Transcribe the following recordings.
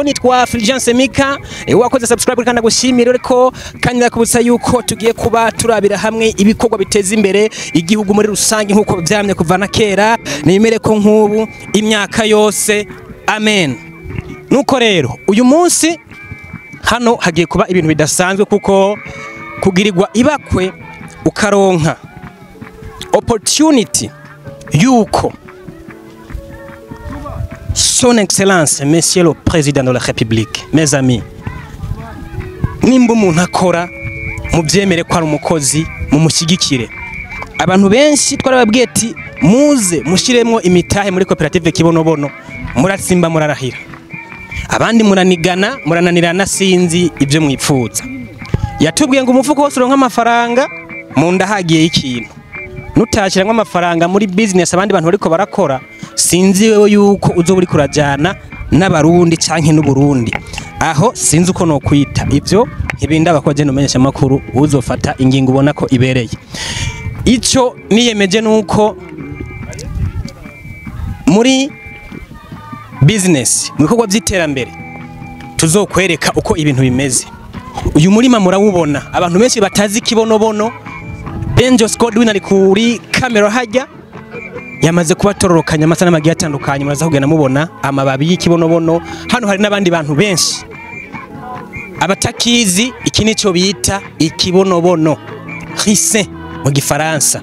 Go nitwa Fulgence Mika wakoze subscribe kandi gushimira ariko kandi nakubutsa yuko tugiye kuba turabira hamwe ibikorwa biteza imbere igihugu muri rusange nkuko byamye kuva na kera nimere ko nkubu imyaka yose amen. Nuko rero uyu munsi hano hagiye kuba ibintu bidasanzwe kuko kugirirwa ibakwe ukaronka opportunity yuko Son Excellence Monsieur le Président de la République, mes amis, nimba umuntu akora mubyemere ko ari umukozi mumushyigikire. Abantu benshi twarababwiye ati muze mushiremo imitahe muri koperative Kibonobono muratsimba murarahira. Abandi muranigana murananirana sinzi ibyo mwipfuza. Yatubwiye ngo umufuko wose uronka amafaranga mu ndahagiye ikintu. Nutashyiramo amafaranga muri business abandi bantu bariko barakora sinzi wewe yuko uzo buri kurajana n'abarundi canke n'uburundi aho sinzi uko no kwita ivyo ntibinda bakoje no menyesha makuru uzofata ingingo ubona ko ibereye. Ico niyemeje nuko muri business mu bikorwa by'iterambere tuzokwereka uko ibintu bimeze. Uyu murima murawubona abantu benshi batazi Kibonobono. Benjo Godwin ari kuri kamera hajya yamaze kubatororokanya amasana magiye atandukanye muraza kugenda mubona amababi y'Ikibonobono. Hano hari nabandi bantu benshi abatakizi iki nico bita Ikibonobono Ricin mu gifaransa.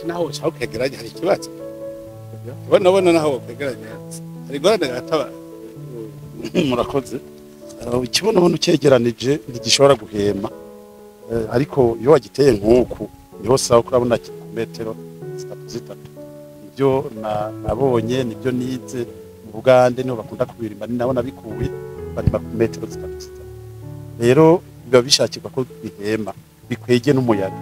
naho ushaka kwegeranya hari ikibazo ubona naho kwegeranya hari gorane gataba murakoze Ikibonobono cyegeranije ntigishobora guhema ariko iyo wagiteye nkuku niho sawa kurabona kilometero 3 ibyo nabonye nibyo nize mu Bugande niho bakunda kubirima ni nabo nabikuye bari ku metero 3 rero biba bishakirwa ko bihema bikwege n'umuyaga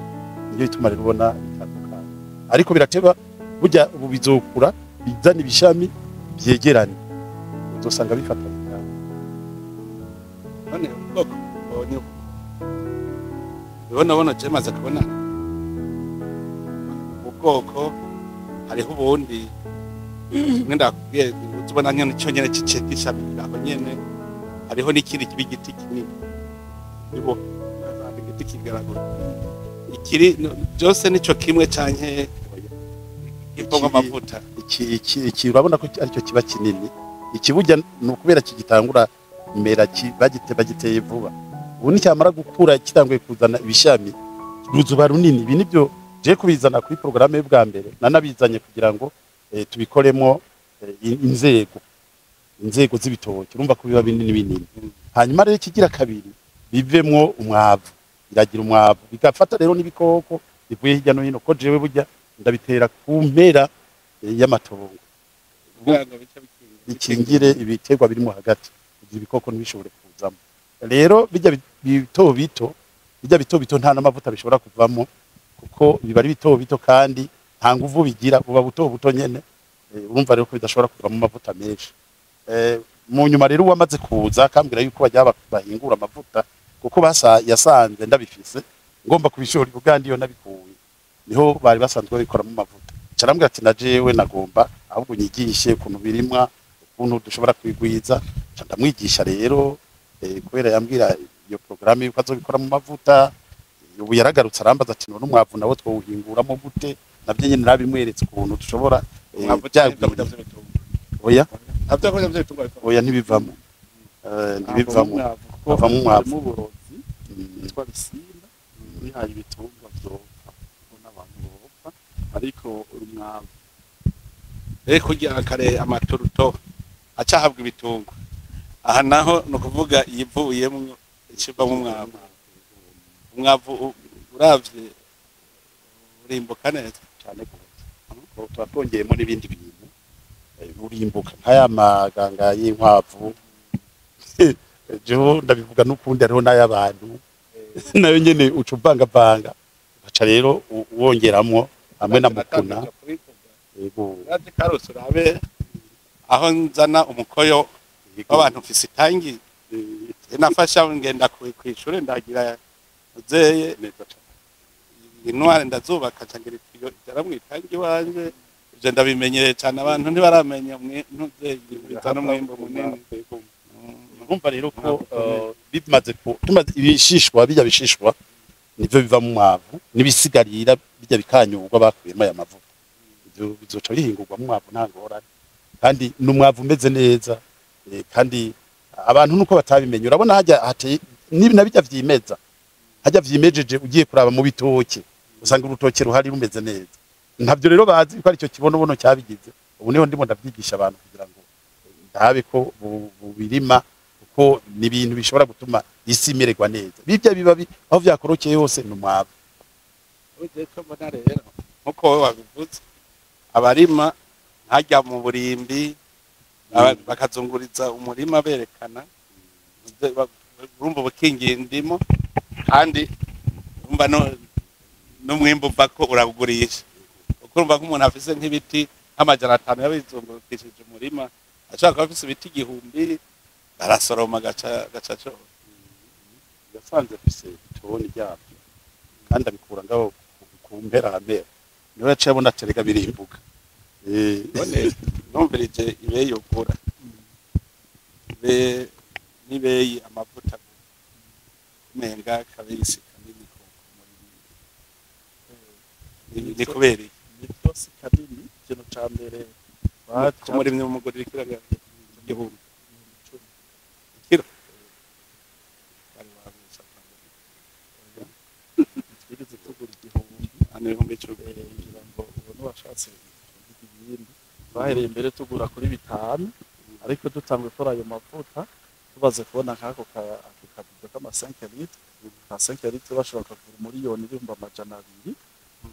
niyo ituma rero ubona bitandukanye ariko birateba burya ubu bizokura bizana ibishami byegeranye uzosanga bifatanye none boko bonyo ubona cyemaze kubona ubwoko hariho ubundi mwenda kubwiye uzubona nyene cyo nyene cicekisha aho nyene hariho n'ikindi kibigiti kinini nibo igiti kigaragara ikiri byose nico kimwe canke iponga amavuta iki urabona ko aricyo kiba kinini ikibujya nukubera kigitangura mera bagiteye vuba ubu ni cyamara gukura kitanguye kuzana ibishami ruzuba runini ibi nibyo je kubizana kuri programme y'ubwa mbere nanabizanye kugira ngo tubikoremo inzego z'ibitoki urumva ko biba binini hanyuma rero kigira kabiri bivemwo umwavu iragira umwavu bigafata rero n'ibikoko bivuye hirya no hino ko jewe burya ndabitera ku mpera y'amatongo ikingire ibiterwa birimo hagati kugira ibikoko ntibishobore kuzamo rero bijya bito nta n'amavuta bishobora kuvamo kuko biba ari bito kandi nta nguvu bigira buba buto nyene urumva rero ko bidashobora kuvamo amavuta menshi mu nyuma rero wamaze kuza kambwira yuko bajya bahingura amavuta kuko yasanze ndabifise ngomba kubishora Uganda iyo nabikuye niho bari basanzwe bikora mu mavuta carambwira ati najewe nagomba ahubwo nyigishe ukuntu birimwa ukuntu dushobora kwigwiza ndamwigisha rero kubera yambwira iyo programme yuko azobikora mu mavuta ubu yaragarutse arambaza ati none umwavu nawo twawuhinguramo gute navyo nyene nabimweretse ukuntu dushobora oya oya ntibivamo ntibivamo avamo umwavu uburozi witwa bisimba bihaye ibitungwa vyopfa n'abantu bopfa ariko umwavu kugira kare amaturuto acahabwa ibitungwa aha naho no kuvuga yivuyemwo icivamo umwavu uravye urimbuka neza cyane gose twatongeyemo n'ibindi bintu urimbuka nk'aya maganga y'inkwavu jo ndabivuga n'ukundi ariho n'ay'abantu nayo nyene ucuvangavanga ugaca rero wongeramwo hamwe na mukuna yego ati karuso urabe aho nzana umukoyo w'abantu mfise itangi nafasha ngenda kw'ishure ndagira uzeye neza cyane intware ndazubaka cangira iyo jaramwitangi wanje je ndabimenyereye cyane abantu ntibaramenya ntuzeye bizana umwimbo munini urumva rero ko bimaze ibishishwa bijya bishishwa nivyo biva mu mwavu nibisigarira bijya bikanyurwa bakuyemo aya mavuta bizoca bihingurwa mu mwavu ntangorane kandi n'umwavu umeze neza kandi abantu nuko batabimenye urabona hajya hateye nabijya vyimeza hajya vyimejeje ugiye kuraba mu bitoke usanga urutoke ruhari rumeze neza ntavyo rero bazi ko ari cyo kibonobono cyabigize ubu niho ndimo ndavyigisha abantu kugira ngo ndabe ko bubirima ko ni ibintu bishobora gutuma isi imererwa neza bijya bibabi aho vyakorokeye hose n'umwavu ko mbona rero nkuko wowe wabivuze abarima ntajya mu burimbi bakazunguriza umurima berekana urumva ubukingiye indimo kandi urumva n'umwimbu uva ko uragurisha urumva nk'umuntu afise nk'ibiti nk'amajana 5 yabizungurukishije umurima ashaka kuba afise ibiti 1000 arasoroma gacaco yasanze afise itoni ryabyo kandi abikura ngaho ku mpera niwe yaciye abona aterega birimbuka none numvirije ibeyi ugura nibeyi amavuta menga kabisi kanini ni kubereye byose kanini ikintu ca mbere kumurimye mu mugore ikiraga igihumbi twigeze tugura igihumbi ibihumbi 10 kugira ngo ubone washatse ibindi bahereye imbere tugura kuri 5 ariko dutangwe kora ayo mavuta tubaze kubona nkako kabido kama 5 litres ka 5 litres bashobora kugura miliyoni 200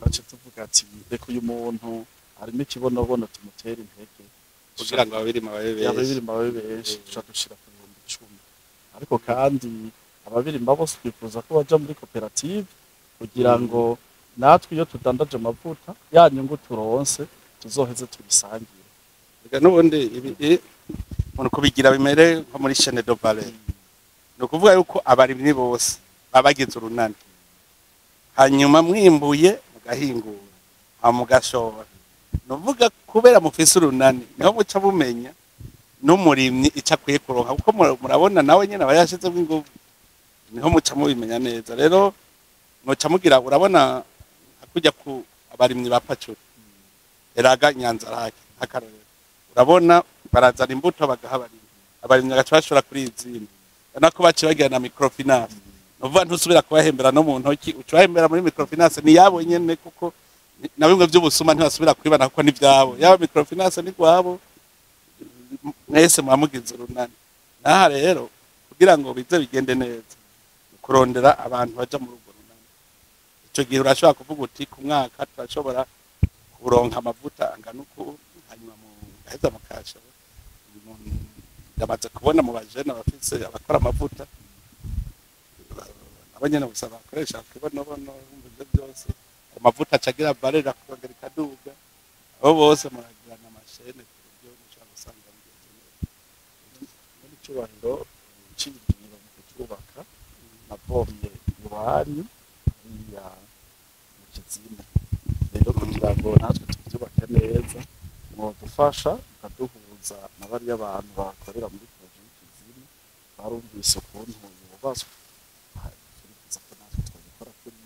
bace tuvuga ati reka uyu muntu arimo ikibonobono tumutera intege kugira ngo ababirima babe benshi dushira ku 10 ariko kandi ababirima bose twifuza ko baja muri koperative kugira ngo natwe iyo tudandaje amavuta ya nyungu turonse tuzoheze tubisangire rega n'ubundi ibi umuntu kubigira bimere nko muri chaîne de valeur no kuvuga yuko abarimyi bose babagize urunani hanyuma mwimbuye mugahingura amugashora novuga kubera mufise urunani niho muca bumenya n'umurimyi ica kwiye kuronka kuko murabona nawe nyene abayashizemo ingufu niho muca mubimenya neza rero muca mugira urabona kujya ku abarimyi bapacura eraga Nyanza rake akarorero urabona barazana imbuto bagaha abarimyi agaca bashora kuri izindi nako baci bagira na microfinance novuga ntusubira kubahembera no mu ntoki ucahembera muri microfinance ni yabo nyene kuko na bimwe by'ubusuma ntibasubira kwibana kuko ni byabo yaba microfinance ni gwabo mwese mwamugize urunani naha rero kugira ngo bize bigende neza kurondera abantu baja mu rugo runani ico gihe urashobora kuvuga uti ku mwaka turashobora kuronka amavuta angana uku hanyuma mu gaheza mukasha ndamaze kubona mu bajene abafise abakora amavuta abanyene busaba bakoresha kibonobono ibyo byose amavuta acagira barera kongera ikaduga abo bose muragirana amashene ku buryo mushaka gusanga bigeze neza muri cyubahiro cy'ibintu mu kubaka navomye iwanyu ya mu kizima rero kugira ngo natwe tubyubake neza mwadufasha ukaduhuza na bariya abantu bakorera muri projet y'ikizima barumvise ukuntu ububaswe turifuza ko natwe twabikora kuri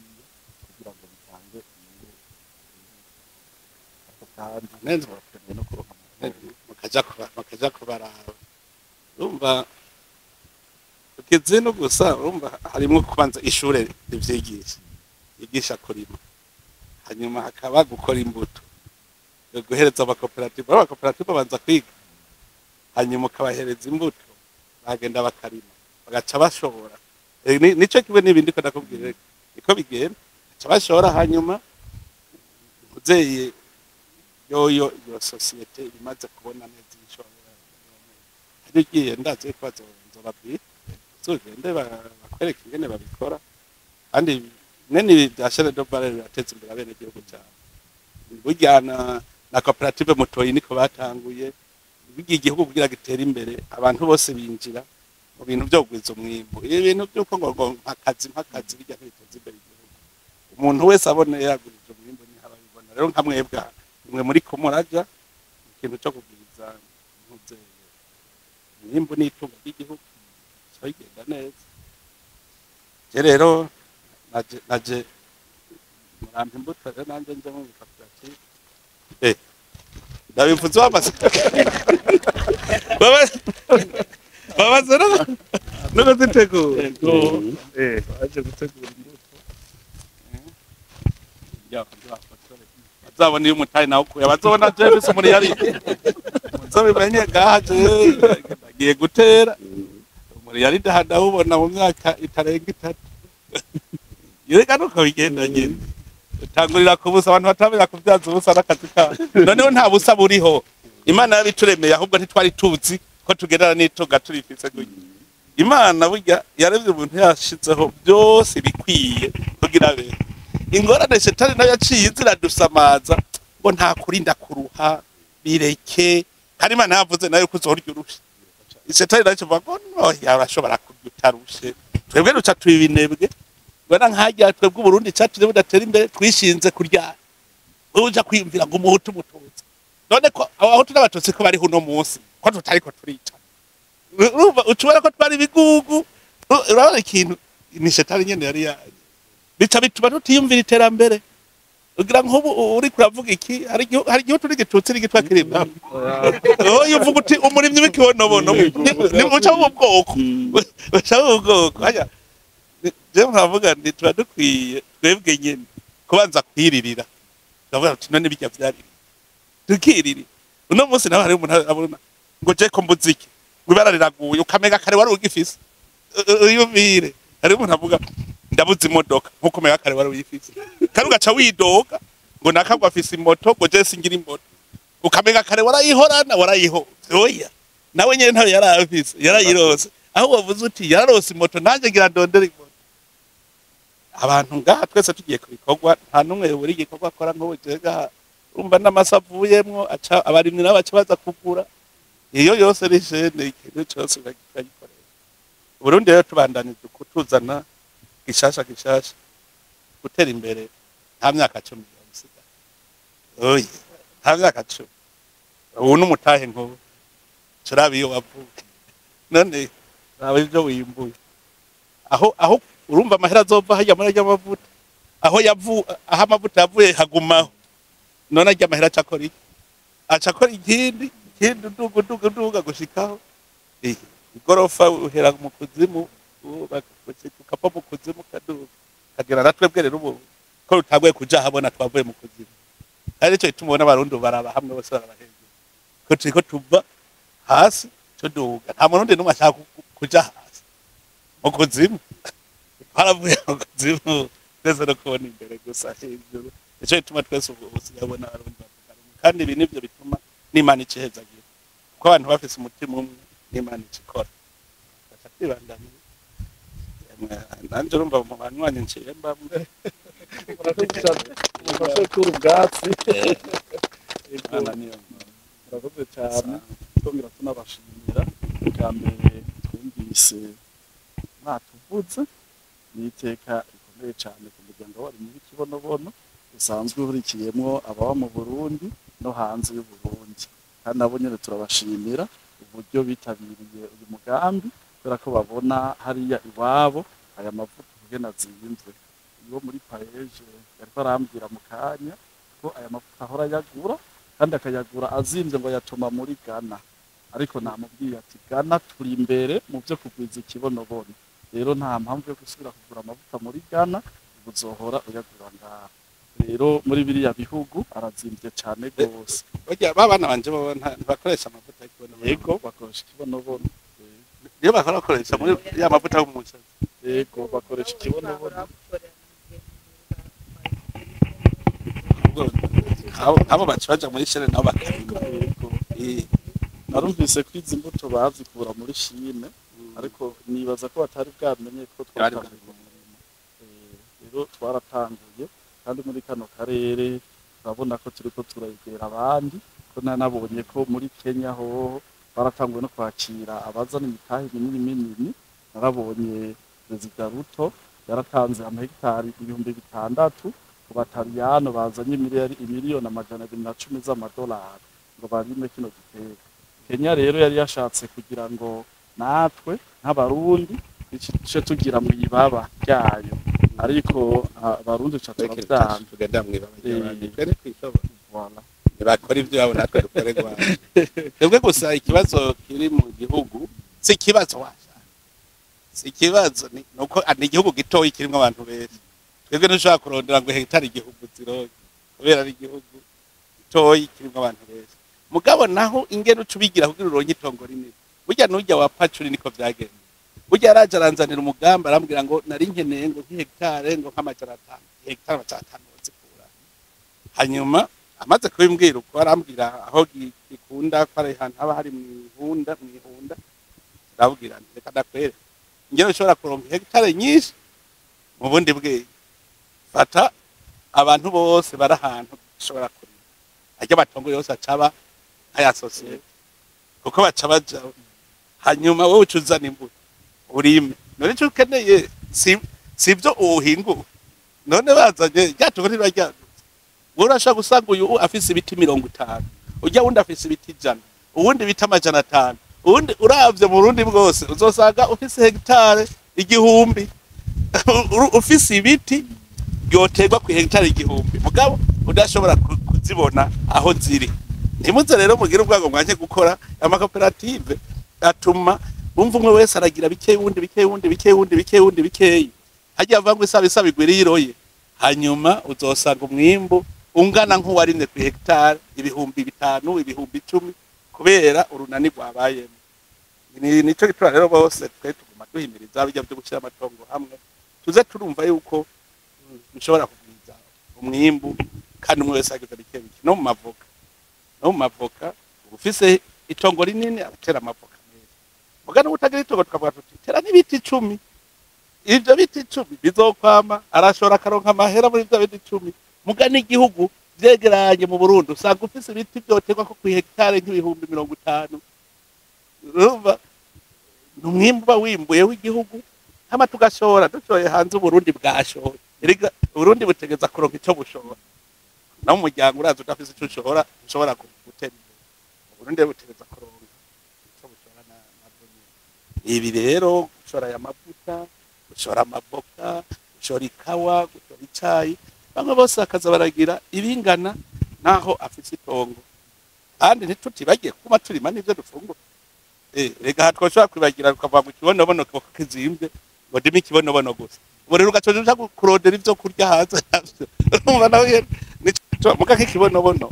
kandi Neza. bakeneye no kuronka amahoro. makaja kubaraba urumva ukizino gusa urumva harimo kubanza ishure rivyigisha yigisha kurima hanyuma hakaba gukora imbuto guhereza abakoperative banza kwiga hanyuma ukabahereza imbuto bagenda bakarima bagaca bashobora nico kibe n'ibindi ko ndakubwira niko bigenda baca bashobora hanyuma muzeye yo societe imaze kubona neza ishobora hari igiye ndaze ko bazobabwira zogende bakwereka ingene babikora kandi nene byashara do bare birateza imbere abene gihugu cyane bujyana na cooperative mutoyi niko batanguye bigiye igihugu kugira gitera imbere abantu bose binjira mu bintu byo gwiza umwimbo ibintu byuko ngo akazi bijya kwiteza imbere igihugu umuntu wese abone yagurije umwimbo ni hababibona rero nka mwebwa imwe muri kumuraja ikintu cyo kugwiza nk'uzeye umwimbo n'itunga ry'igihugu cyo igenda neza rero naje murampa imbuto rero nanjye nje mu koperative ndabivuze wamaze babazana no gutegura baje gutegura imbuto bazabona iyo umutayi nawe ukuye bazobona James muri yari muzobimenye gaje bagiye gutera muri yari ndahubona mu myaka itarenga 3 yega nuko bigenda nyine utangurira kubusa abantu batamenya kubyaza ubusa n'akazi kawe noneho nta busa buriho imana yabituremeye ahubwo ntitwari tuzi ko tugerana n'itunga turifise gutya imana burya yarevye umuntu yashizeho byose bikwiye kugira be ingorane shetani nayo yaciye ziradusamaza ngo nta kurinda kuruha bireke kandi imana yavuze nayo kuzorya urusha shetani nayo kivuga ngo no yarashobora kudutarushe twebwe duca twibinebwe bana nkajya twebwe Burundi cyatire budatera imbere twishinze kurya uja kwiyumvira ngo umuhutu mututsi none ko abahutu n'abatutsi ko bari huno munsi ko tutari ko turica urumva ucubara ko twari bigugu urabona ikintu ni shetani nyene yari bica bituma tutiyumvira iterambere ugira ngo uri kuravuga iki hari igihe turi gitutsi n'igitwa kirimba yuvuga uti umurimyi w'ikibonobono ni uca mu bwoko uca mu bwoko je muravuga ndi turadukwiye twebwe nyene kubanza kwiririra ndavuga ati none bijya vyari tukiriri uno munsi nawe hari umuntu abona ngo je ko mbuziki gwibara riraguye ukamega kare wari ugifise uyumvire hari umuntu avuga ndabuze imodoka nkuko mega kare wari uyifise kandi ugaca widoga ngo nakagwa afise imoto ngo je singira imoto ukamega kare warayihorana oya nawe nyene ntawe yarafise yarayirose aho wavuze uti yararose imoto nanje ngira ndondera imoto abantu ngaha twese tugiye kubikorwa nta numwe buri gikorwa akora ngo bujega umva n'amasavuyemwo aca abarimwe n'abaca baza kugura iyo yose ari jene ikintu cyose bagikorera Burundi rero tubandanije kutuzana gishasha gutera imbere nta myaka 10 yabisiga oye nta myaka 10 ubu n'umutahe ngo turabiyo wavuka none nawe byo wimbuye aho urumva amahera azova hajya muri y'amavuta aho amavuta yavuye hagumaho none ajya amahera acakora ikindi duga gushikaho igorofa uhera mu kuzimu ukapa mu kuzimu kagira natwebwe rero ubu ko rutagoye kuja habona twavuye mu kuzimu ari cyo tumubona abarundi baraba hamwe bose barabahejwe ko turiko tuva hasi cyo duga nta murundi numwe ashaka kuja hasi mu kuzimu haravuye mu kuzimu twese no kubona imbere gusa hejuru icyo gituma twese ubu yabona abarundi bavuga kandi ibi nivyo bituma n'Imana icehezagira ko abantu bafise umutima umwe n'Imana ikikora batibandanye nanje urumva mu bantu wanye nciye mbamwe murakoze kuri ubwatsi Imana niyo murakoze cyane twongera tunabashimira bwa mbere twumvise mwatuvuze n'iteka rikomeye cyane ku muryango wari muri Kibonobono usanzwe urikiyemwo ababa mu Burundi no hanze y'u Burundi kandi nabo nyene turabashimira uburyo bitabiriye uyu mugambi kubera ko babona hariya iwabo aya mavuta kugena ziyimvye iyo muri paeje yariko arambwira mu kanya ko aya mavuta ahora yagura kandi akayagura azimvye ngo yatuma muri Ghana, ariko namubwiye ati Ghana turi imbere mu byo kugwiza ikibonobono, rero nta mpamvu yo gusubira kugura amavuta muri Ghana, uzohora uyagura ngaha. Rero muri biriya bihugu arazimvye cane gose. Burya babana banje bo ntibakoresha amavuta y'ikibonobono. Yego bakoresha ikibonobono. Niyo bakoresha muri ya mavuta y'umushatsi. Yego bakoresha ikibonobono. Abo bacaja muri shere nabo bakariga. Yego. Narumvise ko izi mbuto bazikura muri Chine, ariko nibaza ko batari bwamenye ko twatanguye umurimo. Rero twaratanguye kandi muri kano karere turabona ko turiko turayegera abandi, ko nanabonye ko muri Kenya ho baratanguye no kwakira abazana imitahe minini. Narabonye Perezida Ruto yaratanze amahegitari 6,000 ku bataliyano bazanye miliyoni 210 z'amadolari ngo barime kino gitego. Kenya rero yari yashatse kugira ngo natwe nk'abarundi ice tugira mu ibaba ryayo, ariko abarundi cyaturabyanze tugenda mu ibaba ry'abandi twene kwishobora. Voilà. Ntibakora ibyo yabo natwe dukorerwa. Twebwe gusa ikibazo kiri mu gihugu si ikibazo washaka, si ikibazo nuko ni igihugu gitoyi kirimo abantu benshi. Twebwe ntushobora kurondera ngo hegitari igihugu ziroye kubera ari igihugu gitoyi kirimo abantu benshi. Mugabo naho ingene ucubigira kugira uronke itongo rinini, burya nujya wa pacuri niko byagenda. Burya araje aranzanira umugamba arambwira ngo nari nkeneye ngo nk'hegitare ngo nk'amajana 5, hegitare amajana 5 zikura. Hanyuma amaze kubimbwira uko arambwira aho gikunda ko ari ahantu haba hari mwihunda, ndabwira nti reka ndakwere ingene ushobora kuronka hegitare nyinshi mu bundi bwenge. Fata abantu bose bari ahantu ushobora kurima, ajya amatongo yose acaba aya sosiyete kuko baca baja, hanyuma wowe ucuzana imbuto urime. None cyo ukeneye sibyo uhingu, none bazanye ryatungo ntibajya. Urashaka gusanga uyu afise ibiti 50, ujya wundi afise ibiti 100, uwundi bita 500, uwundi uravye mu Burundi bwose uzosanga ufise hegitare 1000 ufise ibiti byoterwa ku hegitare 1000, mugabo udashobora kuzibona aho ziri. Ntimuze rero mugira ubwago mwanje gukora amakoperative atuma umva umwe wese aragira bikeye wundi hajya avangwa isaba igwiri yiroye, hanyuma uzosanga umwimbu ungana nk'uwarimye ku hegitare 5,000, 10,000 kubera urunani rwabayemo. Nico gituma rero bose twe tuguma duhimiriza bijya byo gushyira amatongo hamwe, tuze turumva yuko bishobora kugwiza umwimbu kandi umwe wese ageza bike no mu mavoka ufise itongo rinini aratera amavoka meza. Mugana utagira itongo tukavuga tuti tera n'ibiti 10, ivyo biti 10 bizokwama arashora akaronka amahera muri ivyo biti 10. Mugana igihugu vyegeranye mu Burundi usanga ufise ibiti byoterwa ko ku hegitare nk'ibihumbi 50. Urumva numwimba wimbuye w'igihugu hama tugashora dushoye hanze Burundi bwashoye. Erega Burundi butegeza kuronka ico bushora. Na umuryango uraza udafise ico ushora gutera imbere. Burundi butegeza kuronka ico bushora na ibi rero gushora ya mavuta, gushora amaboka, gushora ikawa, gushora icayi, bamwe bose akaza baragira ibingana naho afise itongo. Kandi ntitutibagiye kuma turima n'ivyo dufungura. Rega hatwoshobora kwibagira ukava mu kibonobono kizimbye ngo ndimi kibonobono gusa. Ubu rero ugacoje uja kurondera ivyo kurya hanze. Urumva nawe nico muga kibonobono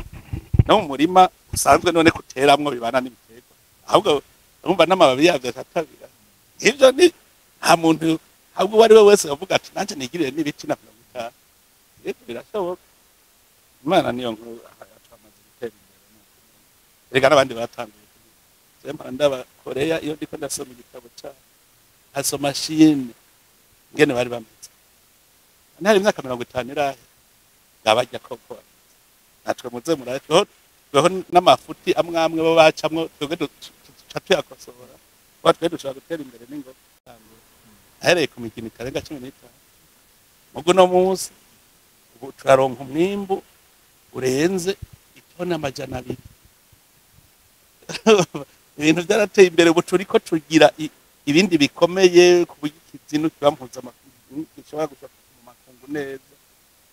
no mu murima usanzwe none kuteramwo bibana n'ibiterwa. Ahubwo urumva n'amababi yavyo atabira. Ivyo ni nta muntu ahubwo wari we wese avuga ati nanje nigirire n'ibiti na 50. Birashoboka. Imana niyo nkuru atamaze gutera imbere. Rega n'abandi batanguye. Sema ndaba Korea iyo ndiko ndasoma igitabo ca asoma Chine ngene bari bameze. Ntari imyaka 50 irahe gabajya koko. Natwe muze muraho n'amafuti amwamwe bo bacamwo twebwe tuyakosora. Twatwe dushaka gutera imbere n'ingo. Ahereye ku mikino itarenga 15. Mugo no munsi ubu turaronka umwimbu urenze itona 200. Ibintu byarateye imbere ubu turiko tugira ibindi bikomeye ku bugikizinu kibampuza amakuru gishobora gushaka mu makungu neza.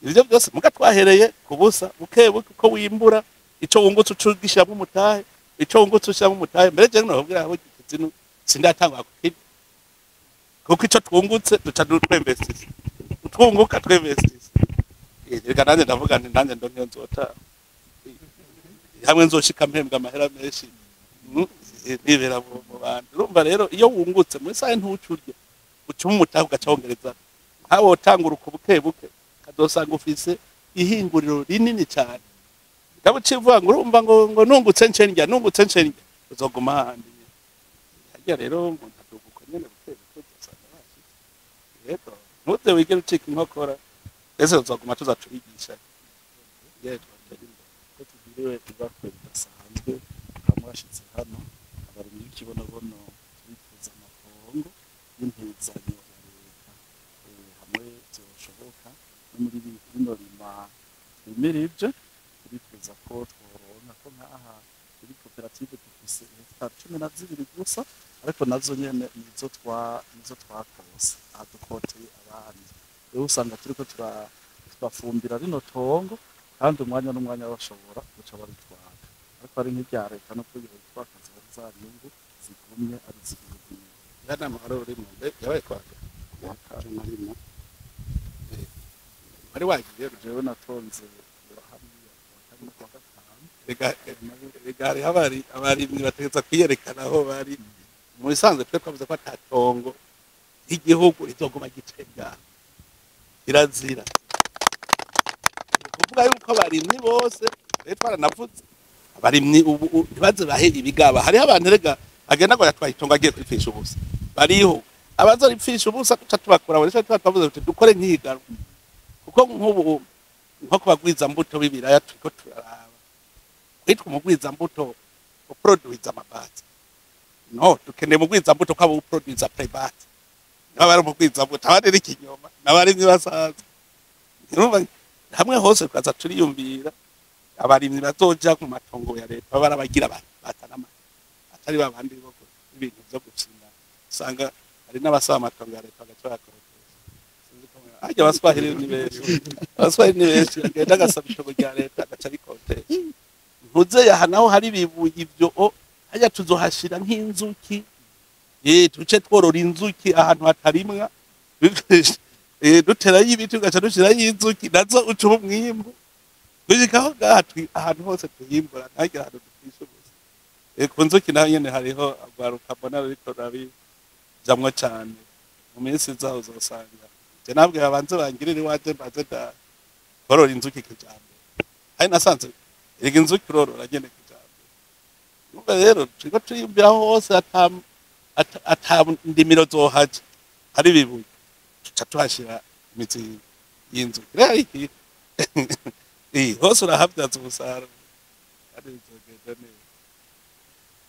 Ivyo byose muga twahereye kubusa bukebuke uko wimbura ico wungutse ucugishyiramo umutahe ico wungutse ushyiramo umutahe mbere je nokubwira aho kizinu sindatangwa kukiri kuko ico twungutse duca twemvestisa twunguka twemvestisa reka nanjye ndavuga nti nanjye ndo niyo nzota hamwe nzoshika mpembwa amahera menshi nibera mu bantu urumva rero iyo wungutse muri saye ntucurye ucuma umutahe ugacawongereza nkawe wotangura ubuke buke kadosanga ufise ihinguriro rinini cyane gabo civuga ngo urumva ngo nungutse ncendya uzoguma handi hajya rero umuntu aduguko nyene buke uzosanga bashi rero ntuze wigere ucika inkokora ese uzoguma tuzacubigisha yego ko tugiriwe ibakwe bidasanzwe kamwashitse hano abarimyi b'ikibonobono turifuza amatongo y'intezanyo ya leta hamwe byoshoboka no muri bino rima twimirije turifuza ko tworonka ko nk'aha kuri koperative dufise hegitari 12 gusa ariko nazo nyene nizo twakose aha dukoteye abandi rero usanga turiko turafumbira rino tongo kandi umwanya n'umwanya bashobora guca baritwara ariko ari nk'irya leta no kugira twakaza za nyungu zigumye ari zibiri yana mahoro uri mu mbe yabaye kwaga marimo ari wagiye jewe natonze hamwe kwa gatanu regari abarimyi bategeza kwiyerekana aho bari mu bisanzwe twe twavuze ko atatongo igihugu rizoguma gicega kirazira kuvuga yuko abarimyi bose rero twaranavuze abarimyi ubu ntibaze bahe ibigaba hari abantu rega agenda ngo yatwaye itongo agiye kwipfisha ubusa bariho abazoripfisha ubusa tuca tubakura buri cyo twavuze tuti dukore nk'igaro kuko nk'ubu nko kubagwiza mbuto bibiraya turiko turaraba kwitwa umugwiza mbuto uproduce amabati no dukeneye umugwiza mbuto kwabo uproduce prebati n'abari umugwiza mbuto abandi n'ikinyoma n'abarimyi basanzwe ntirumva hamwe hose twaza turiyumvira abarimyi bazoja ku matongo ya leta barabagira batanama atari babandi bo ibintu byo gukina usanga hari n'abasaba amatongo ya leta bagacora ajya abaswahili ni benshi agenda agasaba itongo rya leta agaca bikotesha ntuze yaha naho hari bibuye ibyo hajya tuzohashira nk'inzuki tuce tworora inzuki ahantu hatarimwa duterayo ibiti ugaca dushirayo inzuki nazo uca umwimbu gushikaho gahatwi ahantu hose tuhimbura ntagira ahantu dufisha ubusa ku nzuki naho nyene hariho agwaruka mbona ariko jamwo cyane mu minsi zaho uzosanga je nabwe abanze bangirira iwaje mbaze da korora inzuki kijambo hari nasanze iri inzuki urorora nyene kijambo nuko rero turiko tuyibya hose ndimiro zohaje hari bibuye tuca tuhashira imizi y'inzuki rero iki hose urahabyaza umusaruro ari bizogenda neza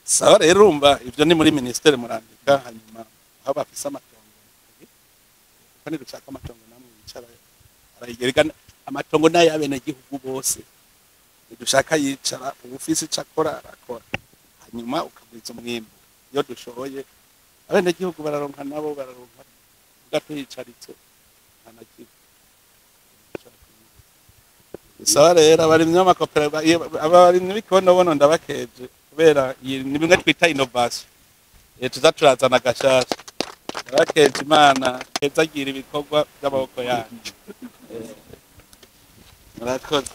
sawa rero urumva ibyo ni muri ministere murandika hanyuma aho bafise amatongo kuko ni dushaka amatongo namwe yicara arayigereka amatongo n'ayabene gihugu bose dushaka yicara ubufisi cakora arakora hanyuma ukagwiza umwimbo iyo dushoboye abene gihugu bararonka nabo bararonka ugatuyicaritse anakiye sawa rero abarimyi b'amakoperative abarimyi b'ikibonobono ndabakeje kubera ni bimwe twita innovation tuzaturazana gashasha ndabakeje imana kezagira ibikorwa by'amaboko yanyu murakoze